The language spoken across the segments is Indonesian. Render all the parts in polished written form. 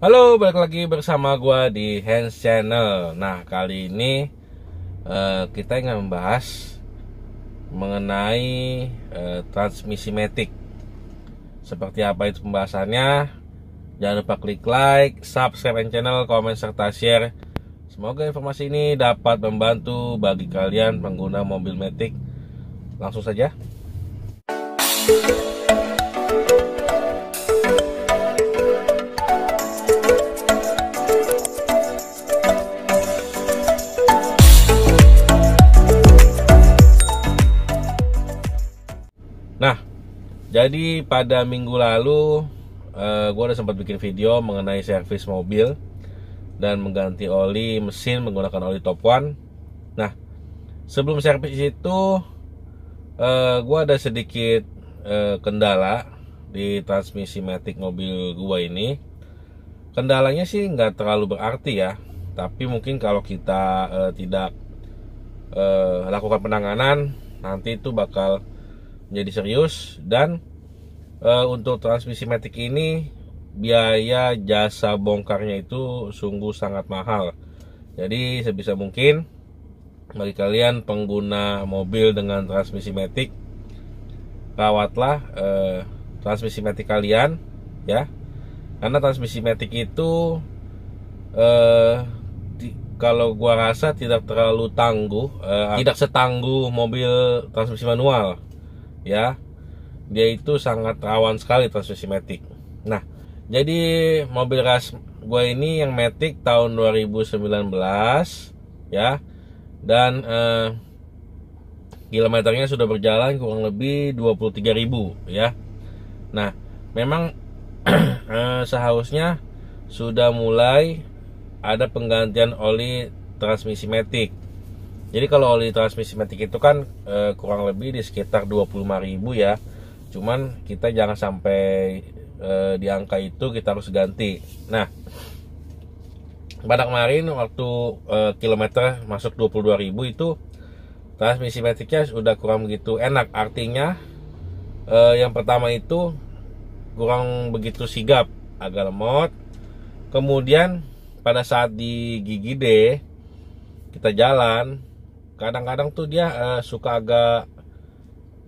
Halo, balik lagi bersama gua di Hans Channel. Nah, kali ini kita ingin membahas mengenai transmisi matic. Seperti apa itu pembahasannya? Jangan lupa klik like, subscribe channel, komen serta share. Semoga informasi ini dapat membantu bagi kalian pengguna mobil matic. Langsung saja. Nah, jadi pada minggu lalu gue udah sempat bikin video mengenai servis mobil dan mengganti oli mesin menggunakan oli Top One. Nah, sebelum servis itu gue ada sedikit kendala di transmisi matic mobil gue ini. Kendalanya sih nggak terlalu berarti ya, tapi mungkin kalau kita tidak lakukan penanganan, nanti itu bakal menjadi serius. Dan untuk transmisi matic ini biaya jasa bongkarnya itu sungguh sangat mahal. Jadi sebisa mungkin bagi kalian pengguna mobil dengan transmisi matic, rawatlah transmisi matic kalian ya, karena transmisi matic itu kalau gua rasa tidak terlalu tangguh, tidak setangguh mobil transmisi manual ya. Dia itu sangat rawan sekali transmisi matic. Nah, jadi mobil ras gue ini yang matic tahun 2019 ya, dan kilometernya sudah berjalan kurang lebih 23.000 ya. Nah, memang seharusnya sudah mulai ada penggantian oli transmisi matic. Jadi kalau oli transmisi matic itu kan kurang lebih di sekitar 25.000 ya. Cuman kita jangan sampai di angka itu kita harus ganti. Nah, pada kemarin waktu kilometer masuk 22.000 itu transmisi maticnya sudah kurang begitu enak. Artinya yang pertama itu kurang begitu sigap, agak lemot. Kemudian pada saat di gigi D kita jalan, kadang-kadang tuh dia suka agak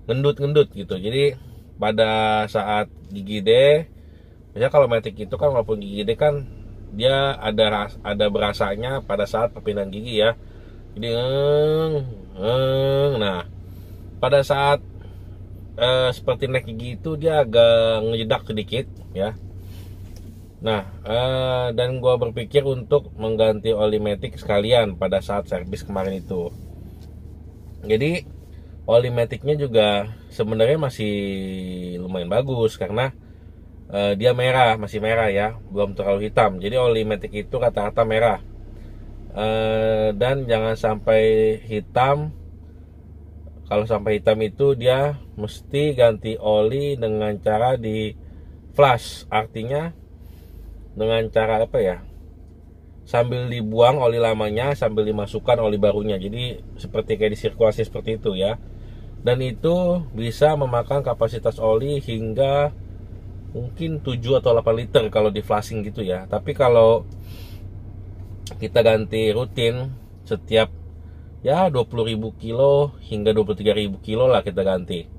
ngendut-ngendut gitu. Jadi pada saat gigi D, biasanya kalau matic itu kan walaupun gigi D kan dia ada berasanya pada saat perpindahan gigi ya. Jadi nah, pada saat seperti naik gigi itu dia agak ngejedak sedikit ya. Nah, dan gua berpikir untuk mengganti oli matic sekalian pada saat servis kemarin itu. Jadi oli maticnya juga sebenarnya masih lumayan bagus karena dia merah, masih merah ya, belum terlalu hitam. Jadi oli matic itu rata-rata merah, dan jangan sampai hitam. Kalau sampai hitam itu dia mesti ganti oli dengan cara di flush, artinya dengan cara apa ya, sambil dibuang oli lamanya sambil dimasukkan oli barunya. Jadi seperti kayak disirkulasi seperti itu ya. Dan itu bisa memakan kapasitas oli hingga mungkin 7 atau 8 liter kalau di flushing gitu ya. Tapi kalau kita ganti rutin setiap ya 20.000 kilo hingga 23.000 kilo lah kita ganti,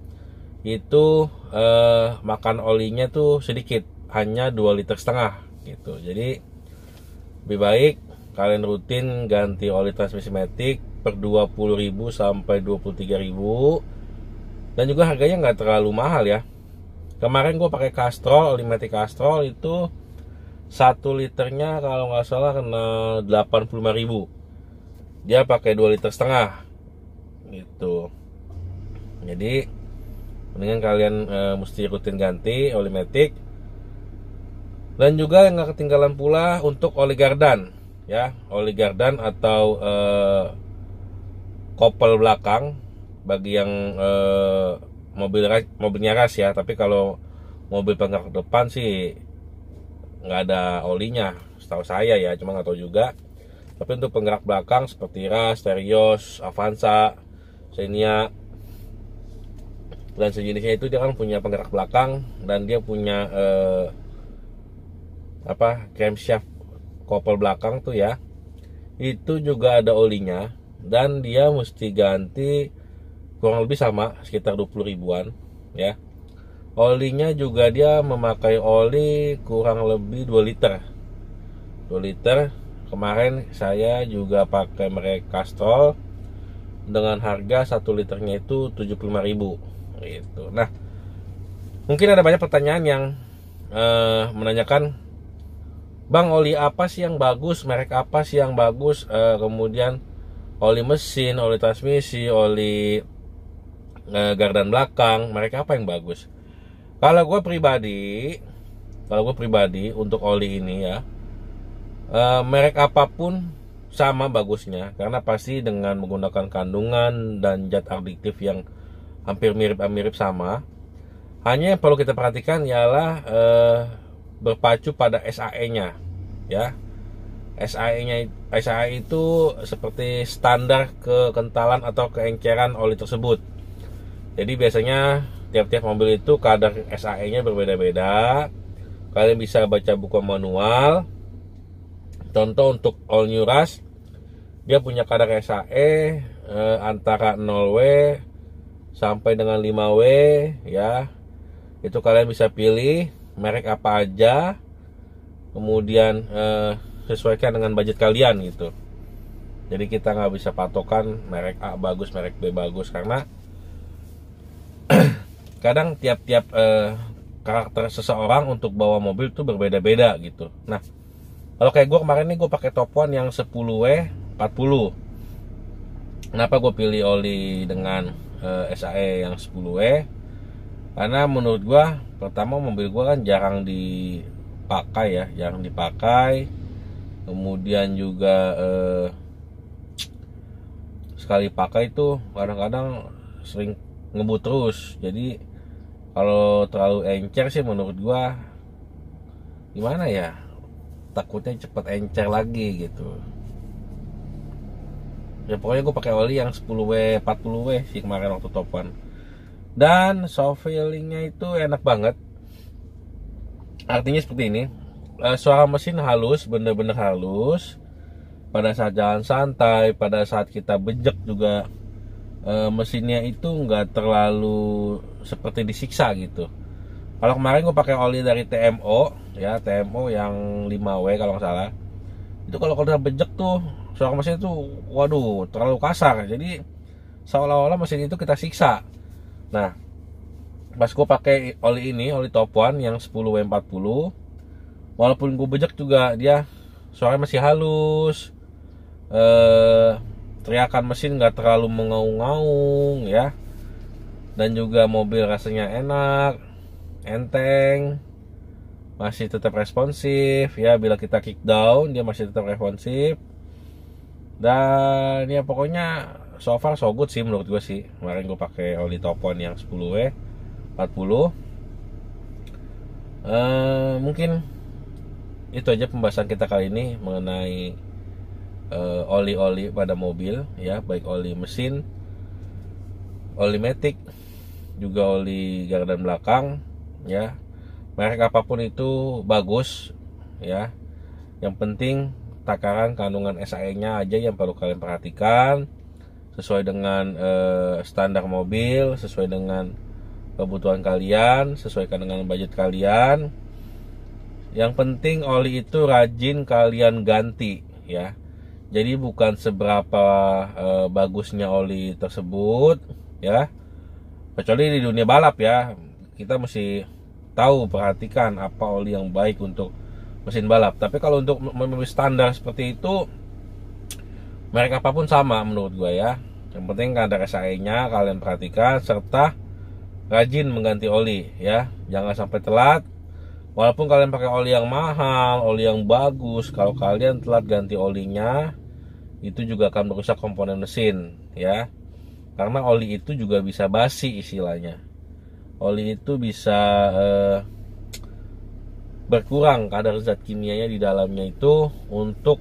itu makan olinya tuh sedikit, hanya 2,5 liter gitu. Jadi lebih baik kalian rutin ganti oli transmisi matic per 20.000 sampai 23.000, dan juga harganya nggak terlalu mahal ya. Kemarin gue pakai Castrol, oli matic Castrol itu 1 liternya kalau nggak salah kena 85.000. Dia pakai 2,5 liter gitu. Jadi mendingan kalian mesti rutin ganti oli matic. Dan juga yang nggak ketinggalan pula untuk oli gardan ya, oli gardan atau kopel belakang bagi yang mobilnya ras ya. Tapi kalau mobil penggerak depan sih nggak ada olinya setahu saya ya, cuma nggak tahu juga. Tapi untuk penggerak belakang seperti ras, Terios, Avanza, Xenia dan sejenisnya itu dia kan punya penggerak belakang, dan dia punya camshaft kopel belakang tuh ya, itu juga ada olinya, dan dia mesti ganti kurang lebih sama sekitar 20 ribuan ya. Olinya juga dia memakai oli kurang lebih 2 liter. 2 liter. Kemarin saya juga pakai merek Castrol dengan harga 1 liternya itu 75.000 gitu. Nah, mungkin ada banyak pertanyaan yang menanyakan, Bang, oli apa sih yang bagus, merek apa sih yang bagus, kemudian oli mesin, oli transmisi, oli gardan belakang, merek apa yang bagus? Kalau gue pribadi untuk oli ini ya, merek apapun sama bagusnya, karena pasti dengan menggunakan kandungan dan zat adiktif yang hampir mirip sama. Hanya yang perlu kita perhatikan ialah berpacu pada SAE-nya ya. SAE itu seperti standar kekentalan atau keenceran oli tersebut. Jadi biasanya tiap-tiap mobil itu kadar SAE-nya berbeda-beda. Kalian bisa baca buku manual. Contoh untuk All New Rush, dia punya kadar SAE antara 0W sampai dengan 5W ya. Itu kalian bisa pilih merek apa aja, kemudian sesuaikan dengan budget kalian gitu. Jadi kita nggak bisa patokan merek A bagus, merek B bagus, karena kadang tiap-tiap karakter seseorang untuk bawa mobil itu berbeda-beda gitu. Nah, kalau kayak gue kemarin nih, gue pakai top one yang 10W 40. Kenapa gue pilih oli dengan SAE yang 10W? Karena menurut gue, pertama mobil gue kan jarang dipakai. Kemudian juga sekali pakai itu kadang-kadang sering ngebut terus. Jadi kalau terlalu encer sih menurut gue, gimana ya, takutnya cepet encer lagi gitu. Ya pokoknya gue pakai oli yang 10W 40W sih kemarin waktu top one. Dan soft feelingnya itu enak banget. Artinya seperti ini, suara mesin halus, bener-bener halus. Pada saat jalan santai, pada saat kita bejek juga, mesinnya itu nggak terlalu seperti disiksa gitu. Kalau kemarin gue pakai oli dari TMO ya, TMO yang 5W kalau nggak salah, itu kalau udah bejek tuh suara mesin itu waduh terlalu kasar. Jadi seolah-olah mesin itu kita siksa. Nah, pas gue pakai oli ini, oli top one yang 10W 40, walaupun gue bejek juga dia suaranya masih halus, teriakan mesin nggak terlalu mengaung-ngaung ya, dan juga mobil rasanya enak, enteng, masih tetap responsif ya. Bila kita kick down dia masih tetap responsif, dan ya pokoknya so far so good sih menurut gue sih. Kemarin gue pakai oli top one yang 10W 40. Mungkin itu aja pembahasan kita kali ini mengenai oli-oli pada mobil ya, baik oli mesin, oli matic, juga oli gardan belakang ya. Merek apapun itu bagus ya. Yang penting takaran kandungan SAE-nya aja yang perlu kalian perhatikan, sesuai dengan standar mobil, sesuai dengan kebutuhan kalian, sesuaikan dengan budget kalian. Yang penting oli itu rajin kalian ganti ya. Jadi bukan seberapa bagusnya oli tersebut ya, kecuali di dunia balap ya, kita mesti tahu, perhatikan apa oli yang baik untuk mesin balap. Tapi kalau untuk mobil standar seperti itu, merek apapun sama menurut gue ya. Yang penting kadar SAE-nya kalian perhatikan, serta rajin mengganti oli ya. Jangan sampai telat. Walaupun kalian pakai oli yang mahal, oli yang bagus, kalau kalian telat ganti olinya, itu juga akan merusak komponen mesin ya. Karena oli itu juga bisa basi istilahnya. Oli itu bisa berkurang kadar zat kimianya di dalamnya itu untuk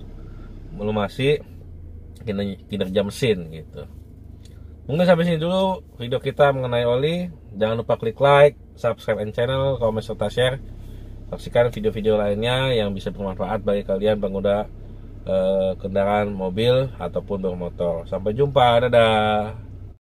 melumasi kinerja mesin gitu. Mungkin sampai sini dulu video kita mengenai oli. Jangan lupa klik like, subscribe and channel, komen serta share Saksikan video-video lainnya yang bisa bermanfaat bagi kalian pengguna kendaraan mobil ataupun bermotor. Sampai jumpa, dadah.